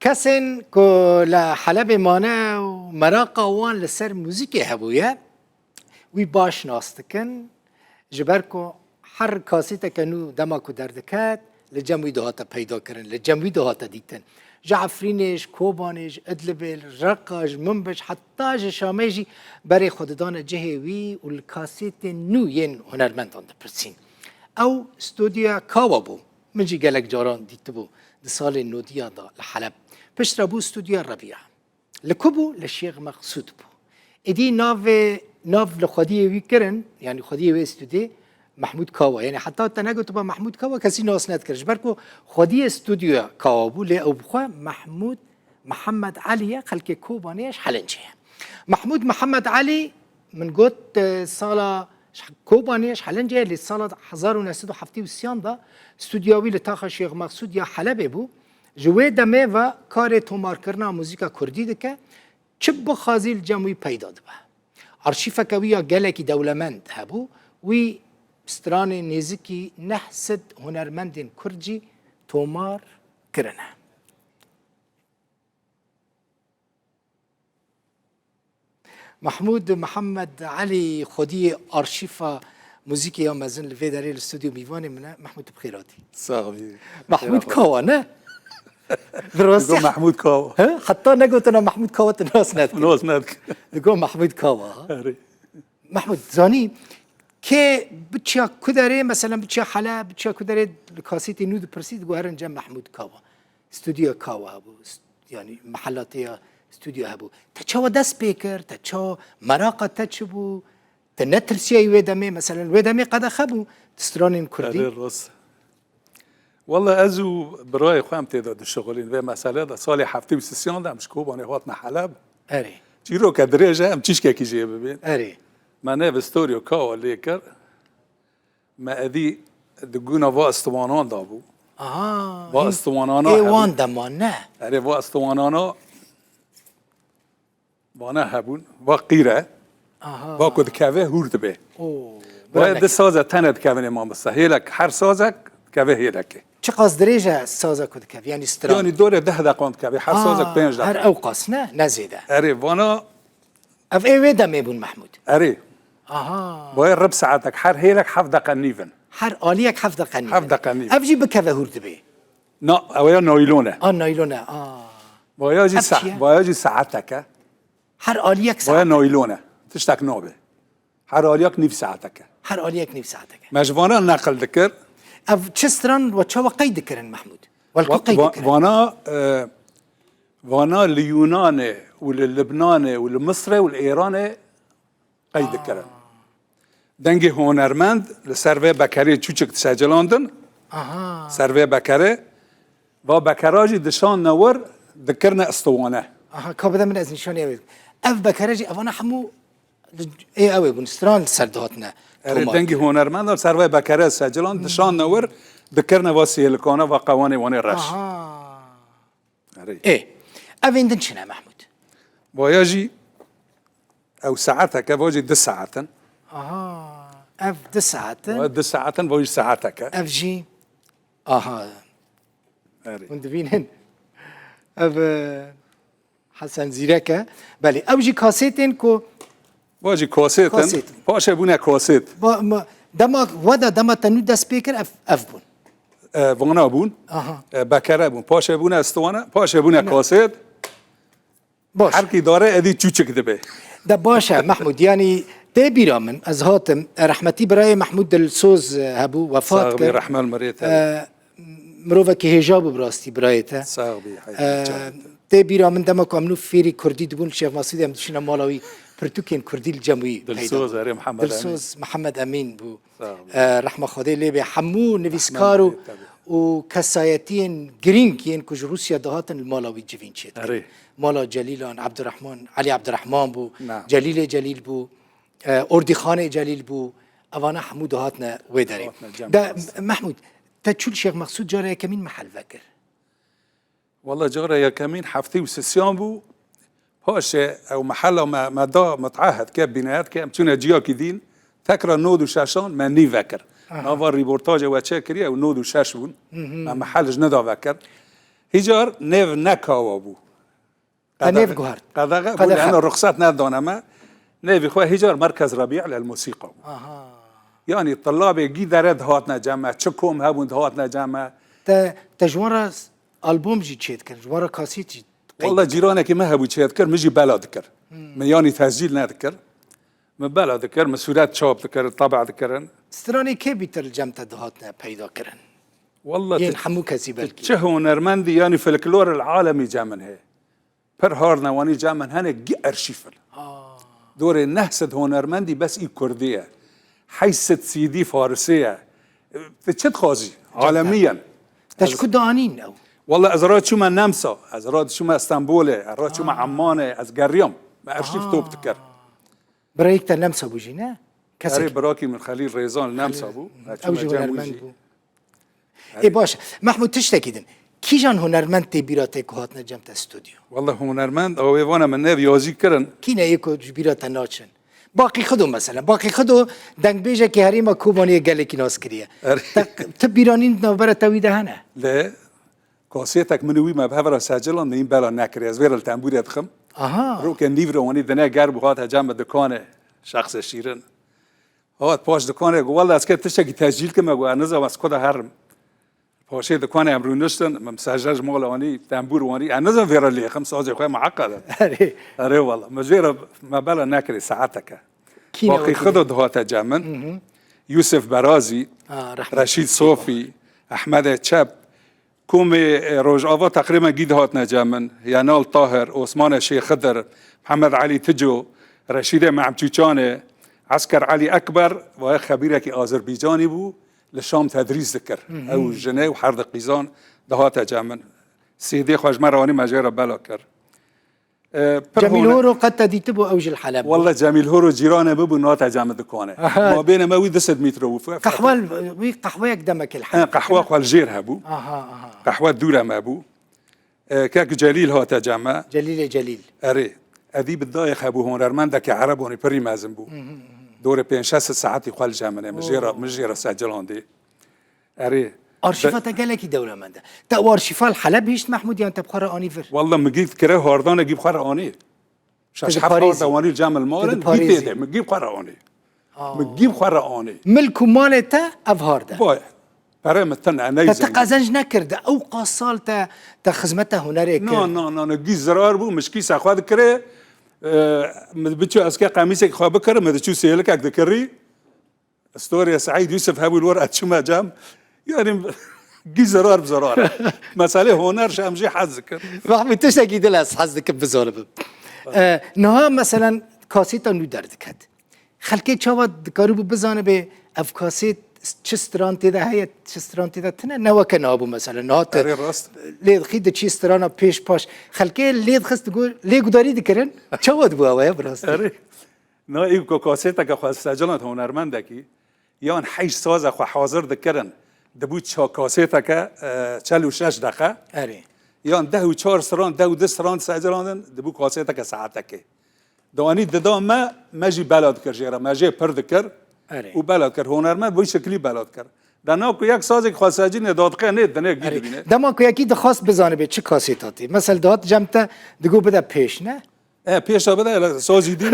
کسین که لحلب مانه و مراقه وان لسر موزیکی هبویه وی باش ناستکن جبر که هر کاسیت که نو دما که دردکت لجموی دهاتا پیدا کرن لجموی دهاتا دیتن جعفرینش، کوبانش، ادلبل، رقاش، منبش حتی شامیجی برای خوددان جهوی و الکاسیت نو ین هنرمندان دپرسین او استودیو کاوا بو من جی گلک جاران دیت بو ده سال نودیا دا لحلب پشت بو استودیو ربیع لکبو لشیخ مقصود بو ادی ناو لخودی وی کرن یعنی خودی وی استودیو محمود کاوا یعنی حتی تنگو تو با محمود کاوا کسی ناس ند کرش برکو خودی استودیو کاوا بو لی او بخوا محمد علی خلک کوبانیش حلنجه محمود محمد علی من قلت سال کوبانیش حلنجه لی سال 1973 دا استودیوی لتاخ شیخ مقصود یا حلب بو جوی دمه و کار تومار کرنا موزیکا کردی دکه چه بخازیل جمعی پیدا دبه ارشیفه کویا گلکی دولمند هبو وی ستران نزیکی نحسد هنرمندین کرجی تومار کرنه محمود محمد علی خودی ارشیفا موزیکی یا مزن لفی داری الاستودیو میوانی منه محمود بخیراتی صاحبي محمود کاوا نه دراستی محمود کاوا حتی نگوت انا محمود کاوا تناس ندکن ناس ندکن نگو محمود کاوا محمود زانی که بچه کدره مثلا بچه حلب بچه کدره کاسیتی نود پرسید گوهرن جم محمود کاوا استودیو کاوا هبو یعنی محلاتی استودیو هبو تچا دست بیکر تچا مراقه تچبو تنترسي ويدامي مثلا ويدامي قد خبو تسترانين كردي الراس والله ازو براي خام تعداد الشغلين في مساله ده صالح حفتي وسيسيون ده مش كوب انا هات حلب اري جيرو كدرجه ام تشكي كي جيب بين اري ما نيف ستوريو كاو ليكر ما ادي دغونا وا استوانان دابو وا استوانانا اي وان دمانه اري وا استوانانا وانا هبون وا قيره باكد كافه هورد به باید سازه تند کافه ما مستحیلک هر سازک کافه هیلکه چه قاس درجه سازه کد کافه یعنی استران یعنی دوره 10 دقیقه کافه هر سازک 5 دقیقه هر اوقاس نه نزیده اری وانا اف ای ودا میبون محمود اری باید ربع ساعتك هر هیلک 7 دقیقه نیون هر آلیک 7 دقیقه نیون 7 دقیقه نیون افجی بکافه هورد به نه اویا نایلونه نایلونه باید ساعتك هر آلیک ساعت باید نایلونه تشتك نوبه هر آلیک نیف ساعتك هر آلیک نیف ساعتك مجوانا نقل ذكر اف چستران و چوا قید کرن محمود والكو قید کرن وانا اليوناني واللبناني والمصري والايراني قيد كرن دنگي هونرمند لسروي بكري چوچك تسجلاندن سروي بكري و بكراجي دشان نور ذكرنا اسطوانه كابدا من از نشانه اوید اف بكراجي افانا حمو اي اوي بون ستران سردهاتنا دنگي هونرمند سروي بكري سجلان دشان نور ذكرنا واسيلكونه وقواني واني رش ايه افيندن شنو محمود واياجي او ساعتك واجي 10 ساعات اف 10 ساعات 10 ساعات واجي ساعتك اف جي وندبينن اف حسن زيركه بله او جي كاسيتين كو واجي كاسيتن باشه بونه كاسيت دما ودا دما تنو دا سبيكر اف بون وانا بون بكره بون باشه بونه استوانه باشه بونه كاسيت باش هر کی داره ادی چوچک دبه ده باشه محمود يعني تبيرا من از هاتم رحمتي براي محمود السوز هبو وفات صاحبي رحمه المريت مروفا كي هجاب براستي برايته صاحبي تبيرا من دما كامنو فيري كردي دبون شيخ مسعود ام دشينا مالاوي برتوكين كردي الجمعي دلسوز محمد دلسوز محمد امين بو رحمه خدي لي حمو نويسكارو و كسايتين جرينكين كوج روسيا دهاتن المالاوي جيفينشيت مالا جليلان عبد الرحمن علي عبد الرحمن بو جليل بو اردي خان جليل بو اوانا حمود دهاتنا ويداري ده محمود تشول شيخ مقصود جاري كمين محل فكر والله جاري يا كمين حفتي وسيسيان بو هاش او محل ما دا متعهد كاب بنايات كاب تشونا جيا كدين تكرا نود وشاشان ما ني فكر نافا ريبورتاج واتشا كريا ونود وشاش بون ما محلج ندا فكر هجار نيف نكاوا بو نيف جوهر قدغه بقول انا الرخصات ندونما نيف اخوة هجار مركز ربيع للموسيقى يعني الطلاب يجي درد هاتنا جامعة تشكهم هابون هاتنا جامعة تجوار ألبوم جي تشيت كر جوار كاسيت جي والله جيرانك ما هبو تشيت كر مجي بلا ذكر يعني تسجيل نذكر من بلا ذكر مسؤولات شاب ذكر طبع ذكرن استراني كي بيتر جامعة دهاتنا بيدا كرن والله ين حمو كسي بالكي تشهو نرمندي يعني في الكلور العالمي جامن هي پر هارنا واني جامن هنه جي ارشيفل دور النهسد هونرمندي بس اي كردية حيث سيدي فارسية تشد خازي عالميا تشكو دانين او والله ازراد شو ما نمسا ازراد شو ما اسطنبول ازراد شو ما عمان از قريم ما ارشيف توب تكر برايك تنمسا بوجينا كسر براكي من خليل ريزان نمسا بو اوجي هنرمند بو اي باش محمود تشتكيدن كي جان هنرمند تي بيراتك هاتنا جمت استوديو والله هنرمند او وانا من ناف يازي كرن كينا يكو جبيرات ناچن باقي خدو مثلا باقي خدو دنگ بيجا كي هريما كوباني گلكي ناس كريه تبيرانين نوبره تويده هنا لا كاسيتك منوي ما بهفر سجلان نين بلا نكري از ويرل تنبور يدخم رو كان ليفر واني دنا قرب هات جنب دكانه شخص شيرن هات باش دكانه والله اسكت تشكي تسجيل كما قال نزا بس كده هرم باشه دكانه امرو نشتن مسجل مال واني تنبور واني نزا ويرل لي 5 ساعه خويا معقده اري والله مجير ما بلا نكري ساعتك باقي خدد هات جمن يوسف برازي رشيد صوفي احمد تشاب كومي روج آوا تقريبا جيد هاتنا جامن يانال طاهر عثمان الشيخ خضر محمد علي تجو رشيد معمچوچانه عسكر علي اكبر و خبيرك اذربيجاني بو للشام تدريس ذكر او جنيه وحرد قيزان دهات جامن سيدي خوش مرواني مجرى بلاكر جميل هورو قد تديتبو اوج الحلب والله جميل هورو جيرانه ببو ناتا جامد دكانه ما بين ما وي 10 متر وفوق قحوال وي قحوه يقدمك الحلب قحوه والجير هبو قحوه دوره ما بو كاك جليل هاتا جامع جليل اري اديب الضايق ابو هنرمندك عرب وني بري مازن بو دور 5 6 ساعات يقال جامنه مجيره سجلان دي اري ارشيفات قالك دوله منده تا ارشيفال حلب هيش محمود يعني تبخر انيفر والله مجيب كره هاردان اجيب خر اني شاش حفار دواني الجامع المال بيتي مجيب خر اني مجيب خر اني ملك مالته افهارده باي برای متن عنایز تقازنج نکرده او قاصال تا خدمته هنری نه نه نه نگی زرار بو مشکی سخواد کره مدبچو اسکا قمیص خواب کره مدچو سیلک اک دکری استوري سعيد يوسف هاوي الورقه شو ما جام يعني جي زرار بزرار مساله هنر شامجي حظك محمود تشتكي دلس حظك بزرب نها مثلا کاسیت نو دردکت خلکی چاواد کارو بزنه به افکاسیت چه استرانتی ده هیت چه استرانتی ده تنه نوک نابو مثلا نهات لید خید چی استرانا پیش پاش خلکی لید خست گو لیگو داری دکرن چاواد بو اوه براست نه ایو کاسیت که خواست سجلات هنرمنده کی یان 8 ساز خو حاضر دکرن دبوت چا کاسیت که 46 دقیقه اری یان 10 و 4 سران 10 و 10 سران سجلان دبو کاسیت که ساعت که دوانی ددا ما ماجي بلد کر جرا ماجي پرد کر و بلد کر هنرمند به شکلی بلد کر دنا کو یک سازی خاصاجی نه دادقه نه دنه گید بینه دما کو یکی خاص بزنه به چه کاسیتاتی مثلا داد جمت دگو بده پیش نه پیش بده سازی دی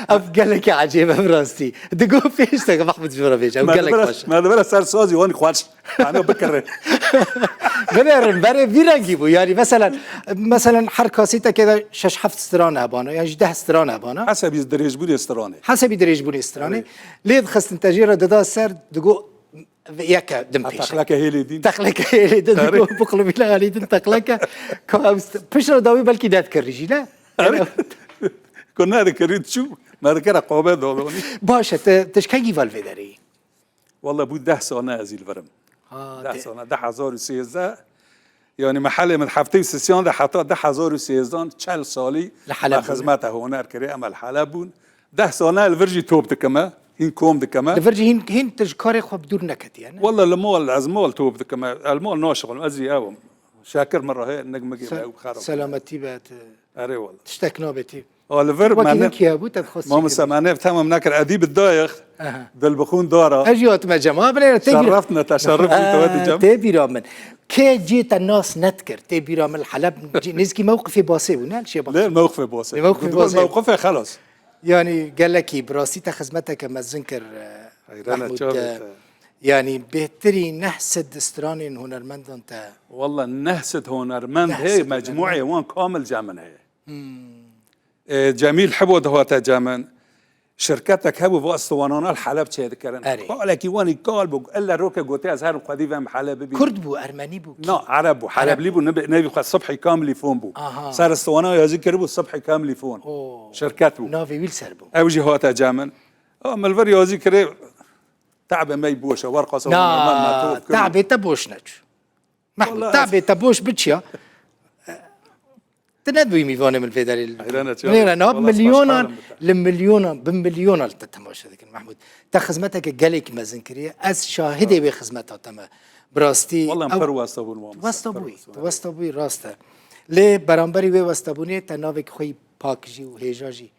اف قالك عجيبه براستي دقو فيش تاع محمود جورافيج او قالك باش ما دبر سر سازي واني خواتش انا بكره بري بيرنجيبو يعني مثلا حركاسيته كده شش حفت استرانه بانه يعني 10 استرانه بانه حسب دريج بوني استرانه حسب دريج بوني استرانه ليد خست انتاجيره ددا سر دقو ياك دم بيش تخلك هيلي دين تخلك هيلي دين بقلب الى غالي دين تخلك بشر داوي بلكي دات كرجي لا كنا ذكرت شو ما ذكر قوابات دولوني باشا تشكي فالفي داري والله بود 10 سنه ازيل فرم 10 سنه 1013 يعني محل من حفتي سيسيون ده حتى 1013 40 سالي لحلب خدمته هنر كري عمل حلبون 10 سنه الفرجي توب كما هين كوم كما الفرجي هين تجكاري خو بدون نكت يعني والله المول ازمول توب كما المول ناشغل ازي اوم شاكر مره هي النجم جيب خرب سلامتي بات اري والله تشتكنا بتي الفيرب ما مسمعناه تمام نكر اديب الدايخ بالبخون دارا اجيوت ما جماعه بلا شرفتنا تشرفني تودي جنب تبي رامن كي جيت الناس نذكر تبيرا من الحلب نزكي موقفي باسي ونال شي لا الموقف بواسع الموقف بواسع. موقفه خلاص يعني قال لك براسيتا خدمتك ما تذكر محمود يعني بهتري نحسد استراني هنرمند انت والله نهست هونرمند هي مجموعه وان كامل جامن هي جميل حبود هو جامن شركتك هبو باسطوانان الحلب چه ذكرن قال كي واني قال بو الا روكا قوتي از هر قديم حلب بي كرد بو ارمني بو لا عرب بو حلب بو نبي الصبح كامل يفون بو صار اسطوانه يذكر بو الصبح كامل يفون شركته نافي ويل سربو اوجي هو جامن ملفر يذكر تعب ما يبوش ورقه سو لا تعب تبوشنج محمود تعب تبوش بتشيا تندوي ميفانه من الفيدرالي نيرا مليون لمليون بمليون التتماش هذيك محمود تخزمتك قالك ما زنكريه از شاهدي بخزمتها تما براستي والله مفر واسطابوي راسته لي برامبري وي واسطابوني تناوك خوي باكجي وهيجاجي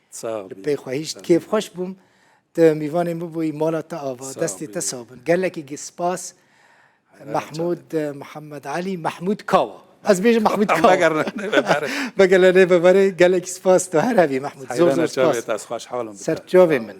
بي خويشت كيف خوش بوم ميفانه مبوي مالا تا آوا دستي تصابن قالك سباس محمود محمد علي محمود كاوا از بیش محمود کاوا بگل نه ببره گلک سپاس تو هر همی محمود زور سپاس خوش حالم سر جواب من